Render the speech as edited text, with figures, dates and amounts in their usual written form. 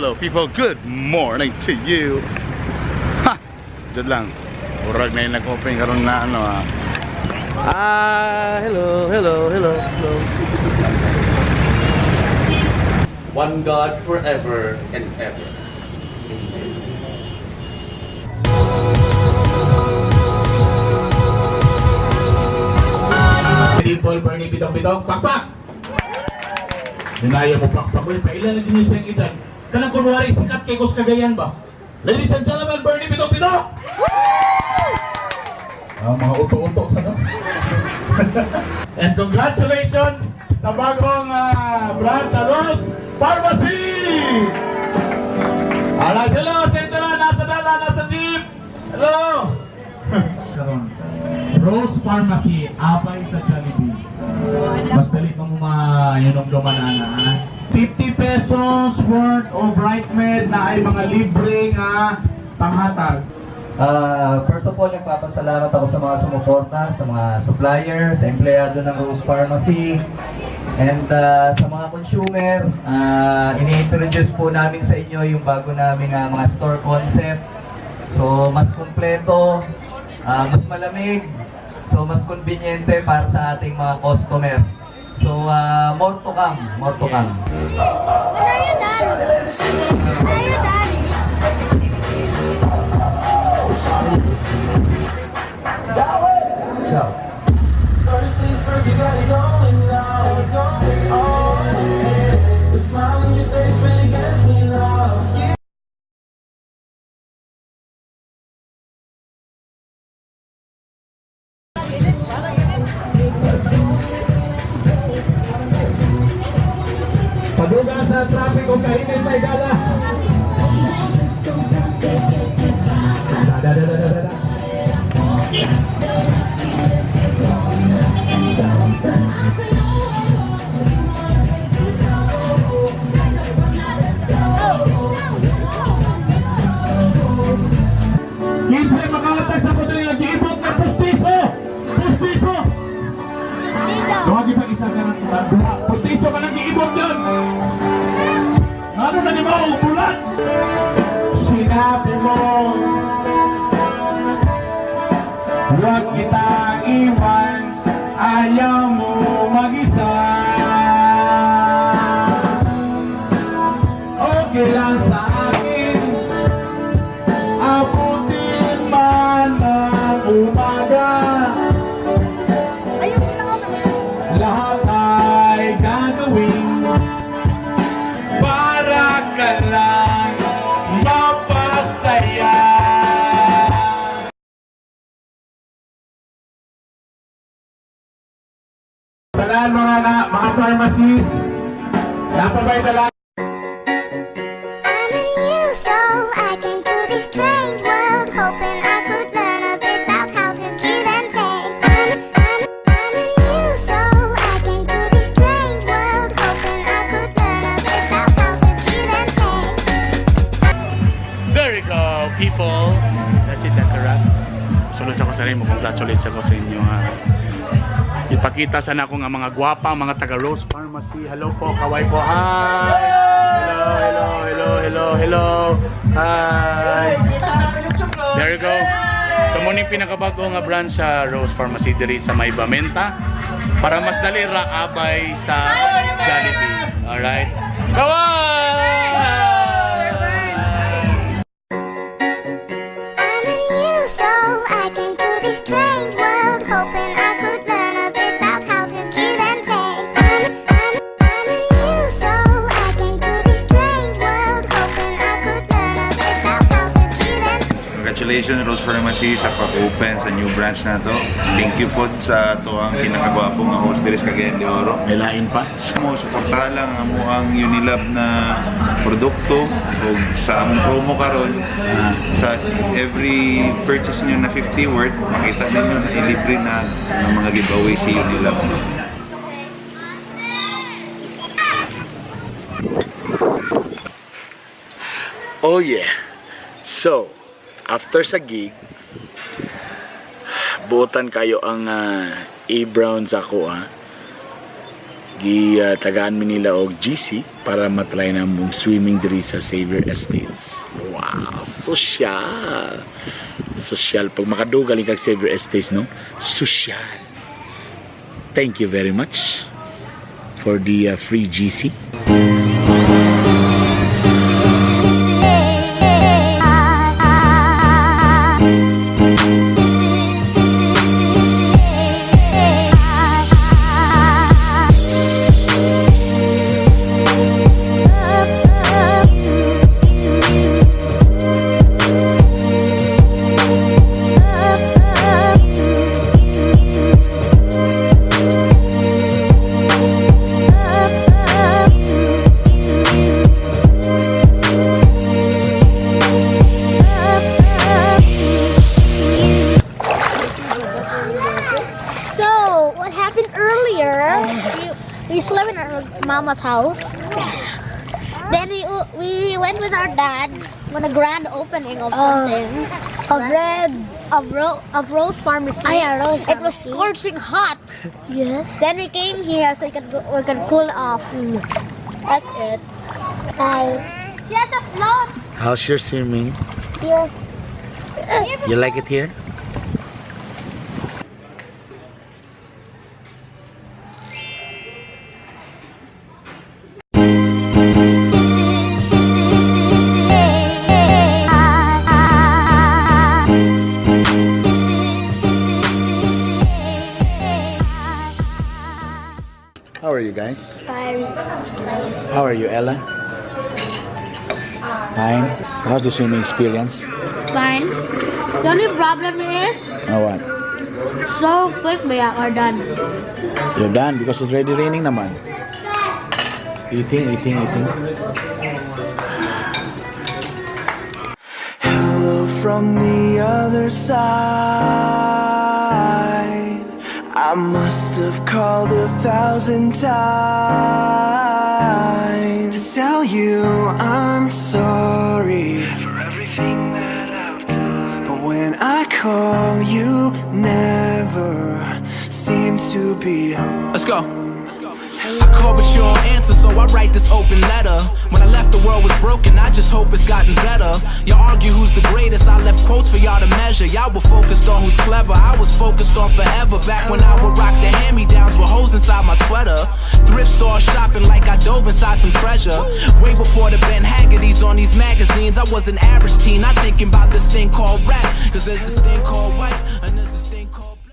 hello people, good morning to you. Ha! Diyan lang. Urag na yung nag-open karon na ano ha. Hello. One God forever and ever. Paul Bernie Bidong-Bidong, pakpak! Dinaya mo pakpak ko, pailan na din yung siyang edad. Kanang kunwari sikat kay Kus Cagayan ba? Ladies and gentlemen, Bernie Bidong-Bidong! Mga uto-uto sa no? And congratulations sa bagong branch sa Rose Pharmacy! Alright, hello, Sentara, nasa dala, nasa jeep! Hello! Rose Pharmacy, abay sa Jollibee. Mas dalit mo yun dumanana. 50 pesos worth of Brightmed na ay mga libreng panghatag. First of all, nagpapasalamat ako sa mga sumuporta, sa mga supplier, sa empleyado ng Rose Pharmacy, and sa mga consumer. Ini-introduce po namin sa inyo yung bago naming mga store concept. So, mas kumpleto, mas malamig, so mas konbinyente para sa ating mga customer. So, more to come, more to come. Paduga sa traffic o kainin sa igala. Kinsay makalatag sa kudri nga giibot na pustiso! Pustiso! Tuwagi pa isa ka ng pustiso ka nang giibot yun! Ano na ni mo, bulan? Sinabi mo huwag kitang iwan, ayaw mo mag-isa. Okay lang sa akin, abutin man ng umaga. Lahat ay gagawin para ka lang mapasaya. Talaan mga pharmacies, napabay talaan. I'm a new soul. I came to this strange world, hoping I could learn a bit about how to give and take. I'm a new soul. I came to this strange world, hoping I could learn a bit about how to give and take. There you go, people. That's it, that's a wrap. Sunod sa ko sa rin mo, congratulations ako sa inyo ha. Ipakita sana ako nga mga gwapa, mga taga Rose Pharmacy. Hello po, kaway po. Hi! Hello. Hi! There you go. So muning pinakabago nga branch sa Rose Pharmacy diri sa May Bamenta para mas dali ra abay sa Jollibee. Alright? Kaway! I'm a new soul. I came to this strange world, hoping I could learn a bit about how to give and take. I'm a new soul. I came to this strange world, hoping I could learn a bit about how to give and take. Congratulations Rose Pharmacy sa pag-open sa new branch na to. Thank you po sa to ang pinakagwapong nga host diri sa Cagayan de Oro. May lain pa. Mo suportahan lang amo ang Unilab na produkto ug sa among promo karon sa every purchase niyo na 50 worth makita ninyo na ilibre na ang mga giveaway si Unilab. Oh yeah. So, after sa gig, buotan kayo ang A-Brown sa ako tagaan mi nila og GC para matry na mong swimming diri sa Xavier Estates. Wow, social. Social pag makadugal kag Xavier Estates, no? Social. Thank you very much for the free GC. So, what happened earlier, we slept in our mama's house. Then we went with our dad on a grand opening of something. Of Rose Pharmacy. Rose Pharmacy. It was scorching hot. Yes. Then we came here so we can cool off. That's it. She has a float. How's your swimming? Yeah. You like it here? How are you guys? Fine. How are you, Ella? Fine. How's the swimming experience? Fine. The only problem is, Oh, what? so quick we are done. You're done because it's already raining naman. Eating. Hello from the other side. I must have called 1,000 times to tell you I'm sorry for everything that I've done. But when I call, you never seem to be home. Let's go. I call but you don't answer, so I write this open letter. When I left, the world was broken, I just hope it's gotten better. Y'all argue who's the greatest, I left quotes for y'all to measure. Y'all were focused on who's clever, I was focused on forever. Back when I would rock the hand-me-downs with holes inside my sweater. Thrift store shopping like I dove inside some treasure. Way before the Ben Haggerty's on these magazines, I was an average teen, not thinking about this thing called rap. Cause there's this thing called white, and there's this thing called